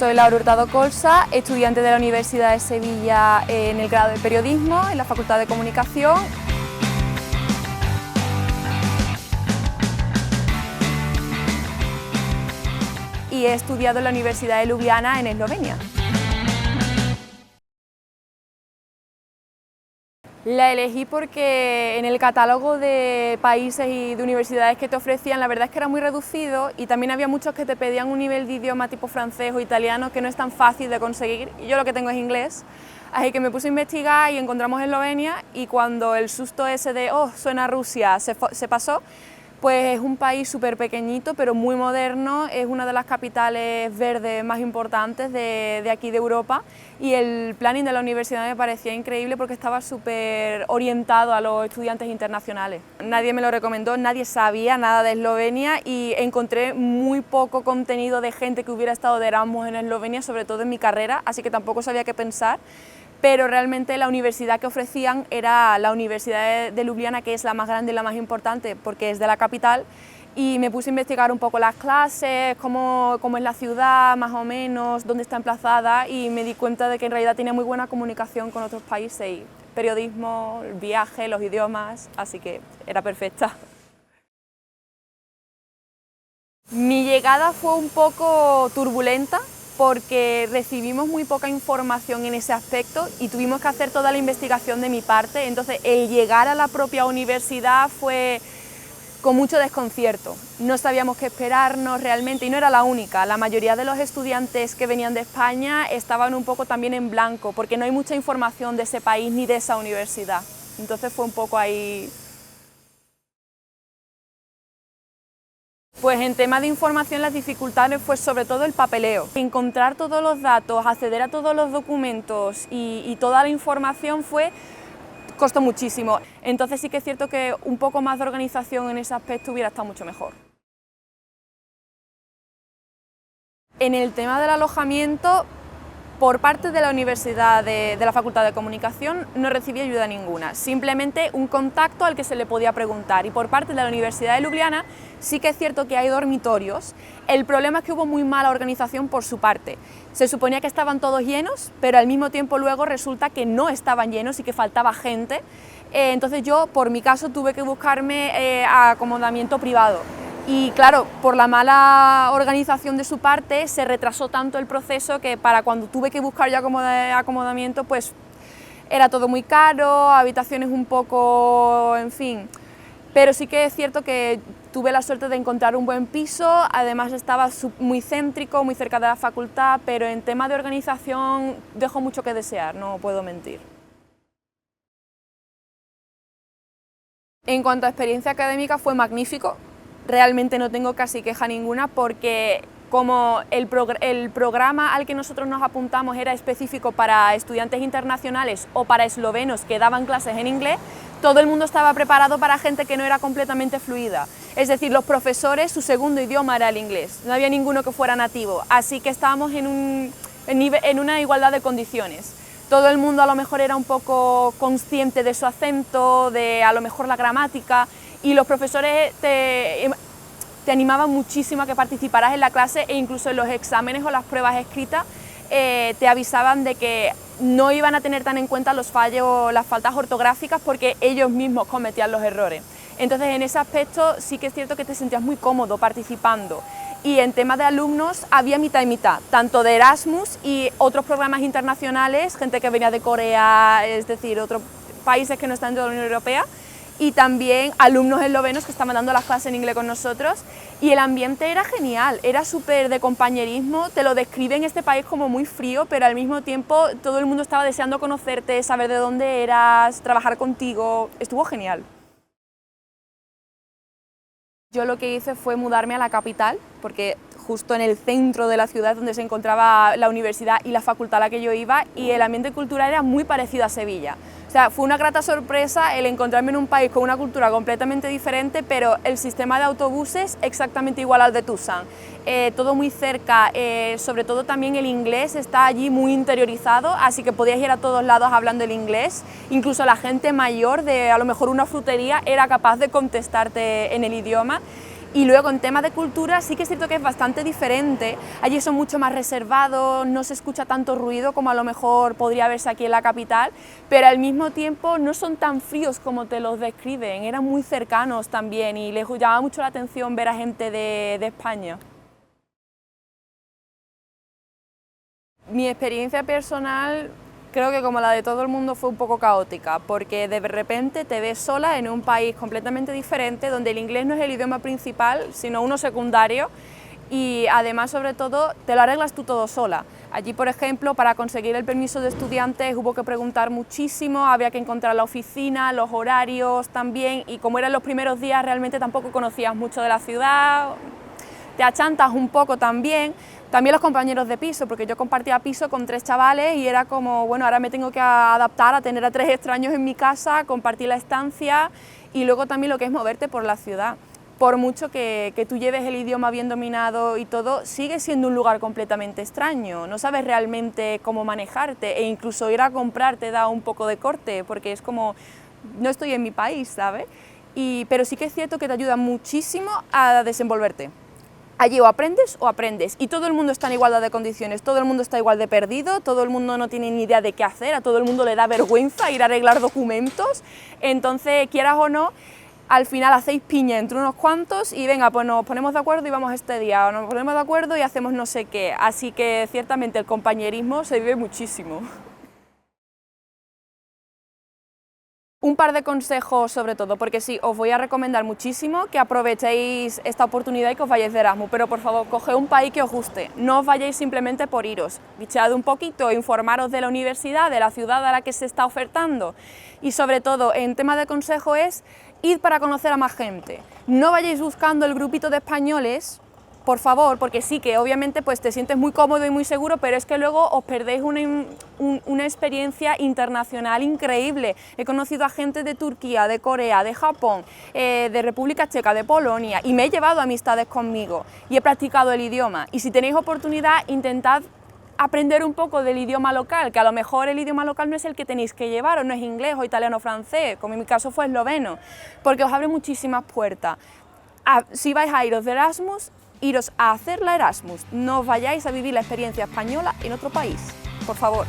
Soy Laura Hurtado Colsa, estudiante de la Universidad de Sevilla en el grado de Periodismo, en la Facultad de Comunicación. Y he estudiado en la Universidad de Ljubljana en Eslovenia. La elegí porque en el catálogo de países y de universidades que te ofrecían, la verdad es que era muy reducido y también había muchos que te pedían un nivel de idioma tipo francés o italiano que no es tan fácil de conseguir, y yo lo que tengo es inglés, así que me puse a investigar y encontramos Eslovenia, y cuando el susto ese de «oh, suena a Rusia» se pasó, pues es un país súper pequeñito pero muy moderno, es una de las capitales verdes más importantes de aquí de Europa, y el planning de la universidad me parecía increíble porque estaba súper orientado a los estudiantes internacionales. Nadie me lo recomendó, nadie sabía nada de Eslovenia y encontré muy poco contenido de gente que hubiera estado de Erasmus en Eslovenia, sobre todo en mi carrera, así que tampoco sabía qué pensar. Pero realmente la universidad que ofrecían era la Universidad de Ljubljana, que es la más grande y la más importante porque es de la capital, y me puse a investigar un poco las clases, cómo es la ciudad, más o menos, dónde está emplazada, y me di cuenta de que en realidad tenía muy buena comunicación con otros países, y periodismo, el viaje, los idiomas, así que era perfecta. Mi llegada fue un poco turbulenta, porque recibimos muy poca información en ese aspecto y tuvimos que hacer toda la investigación de mi parte, entonces el llegar a la propia universidad fue con mucho desconcierto. No sabíamos qué esperarnos realmente, y no era la única, la mayoría de los estudiantes que venían de España estaban un poco también en blanco, porque no hay mucha información de ese país ni de esa universidad, entonces fue un poco ahí. Pues en tema de información las dificultades fue sobre todo el papeleo. Encontrar todos los datos, acceder a todos los documentos y toda la información costó muchísimo. Entonces sí que es cierto que un poco más de organización en ese aspecto hubiera estado mucho mejor. En el tema del alojamiento, por parte de la Universidad de la Facultad de Comunicación no recibí ayuda ninguna, simplemente un contacto al que se le podía preguntar, y por parte de la Universidad de Ljubljana sí que es cierto que hay dormitorios. El problema es que hubo muy mala organización por su parte. Se suponía que estaban todos llenos, pero al mismo tiempo luego resulta que no estaban llenos y que faltaba gente, entonces yo por mi caso tuve que buscarme acomodamiento privado. Y claro, por la mala organización de su parte se retrasó tanto el proceso que para cuando tuve que buscar ya acomodamiento, pues era todo muy caro, habitaciones un poco, en fin. Pero sí que es cierto que tuve la suerte de encontrar un buen piso, además estaba muy céntrico, muy cerca de la facultad, pero en tema de organización dejó mucho que desear, no puedo mentir. En cuanto a experiencia académica fue magnífico. Realmente no tengo casi queja ninguna porque como el programa al que nosotros nos apuntamos era específico para estudiantes internacionales o para eslovenos que daban clases en inglés, todo el mundo estaba preparado para gente que no era completamente fluida. Es decir, los profesores, su segundo idioma era el inglés, no había ninguno que fuera nativo, así que estábamos en una igualdad de condiciones. Todo el mundo a lo mejor era un poco consciente de su acento, de a lo mejor la gramática, y los profesores te animaban muchísimo a que participaras en la clase, e incluso en los exámenes o las pruebas escritas te avisaban de que no iban a tener tan en cuenta los fallos, las faltas ortográficas, porque ellos mismos cometían los errores. Entonces en ese aspecto sí que es cierto que te sentías muy cómodo participando. Y en tema de alumnos había mitad y mitad, tanto de Erasmus y otros programas internacionales, gente que venía de Corea, es decir, otros países que no están dentro de la Unión Europea, y también alumnos eslovenos que estaban dando las clases en inglés con nosotros, y el ambiente era genial, era súper de compañerismo, te lo describen este país como muy frío, pero al mismo tiempo todo el mundo estaba deseando conocerte, saber de dónde eras, trabajar contigo, estuvo genial. Yo lo que hice fue mudarme a la capital, porque justo en el centro de la ciudad donde se encontraba la universidad y la facultad a la que yo iba, y el ambiente cultural era muy parecido a Sevilla. O sea, fue una grata sorpresa el encontrarme en un país con una cultura completamente diferente, pero el sistema de autobuses exactamente igual al de Tucson. Todo muy cerca, sobre todo también el inglés está allí muy interiorizado, así que podías ir a todos lados hablando el inglés. Incluso la gente mayor de a lo mejor una frutería era capaz de contestarte en el idioma. Y luego en tema de cultura sí que es cierto que es bastante diferente, allí son mucho más reservados, no se escucha tanto ruido como a lo mejor podría verse aquí en la capital, pero al mismo tiempo no son tan fríos como te los describen, eran muy cercanos también y les llamaba mucho la atención ver a gente de España. Mi experiencia personal creo que como la de todo el mundo fue un poco caótica, porque de repente te ves sola en un país completamente diferente, donde el inglés no es el idioma principal, sino uno secundario, y además, sobre todo, te lo arreglas tú todo sola. Allí, por ejemplo, para conseguir el permiso de estudiantes hubo que preguntar muchísimo, había que encontrar la oficina, los horarios también, y como eran los primeros días realmente tampoco conocías mucho de la ciudad, te achantas un poco también. También los compañeros de piso, porque yo compartía piso con 3 chavales y era como, bueno, ahora me tengo que adaptar a tener a 3 extraños en mi casa, compartir la estancia y luego también lo que es moverte por la ciudad. Por mucho que tú lleves el idioma bien dominado y todo, sigue siendo un lugar completamente extraño, no sabes realmente cómo manejarte e incluso ir a comprar te da un poco de corte, porque es como, no estoy en mi país, ¿sabes? Pero sí que es cierto que te ayuda muchísimo a desenvolverte. Allí o aprendes, y todo el mundo está en igualdad de condiciones, todo el mundo está igual de perdido, todo el mundo no tiene ni idea de qué hacer, a todo el mundo le da vergüenza ir a arreglar documentos, entonces, quieras o no, al final hacéis piña entre unos cuantos y venga, pues nos ponemos de acuerdo y vamos este día, o nos ponemos de acuerdo y hacemos no sé qué, así que ciertamente el compañerismo se vive muchísimo. Un par de consejos sobre todo, porque sí, os voy a recomendar muchísimo que aprovechéis esta oportunidad y que os vayáis de Erasmus, pero por favor, coged un país que os guste, no os vayáis simplemente por iros, bichead un poquito, informaros de la universidad, de la ciudad a la que se está ofertando y sobre todo, en tema de consejo es, id para conocer a más gente, no vayáis buscando el grupito de españoles, por favor, porque sí que obviamente pues te sientes muy cómodo y muy seguro, pero es que luego os perdéis una experiencia internacional increíble. He conocido a gente de Turquía, de Corea, de Japón, de República Checa, de Polonia y me he llevado amistades conmigo y he practicado el idioma. Y si tenéis oportunidad, intentad aprender un poco del idioma local, que a lo mejor el idioma local no es el que tenéis que llevar, o no es inglés o italiano o francés, como en mi caso fue esloveno, porque os abre muchísimas puertas. Si vais a iros de Erasmus, iros a hacer la Erasmus, no os vayáis a vivir la experiencia española en otro país, por favor.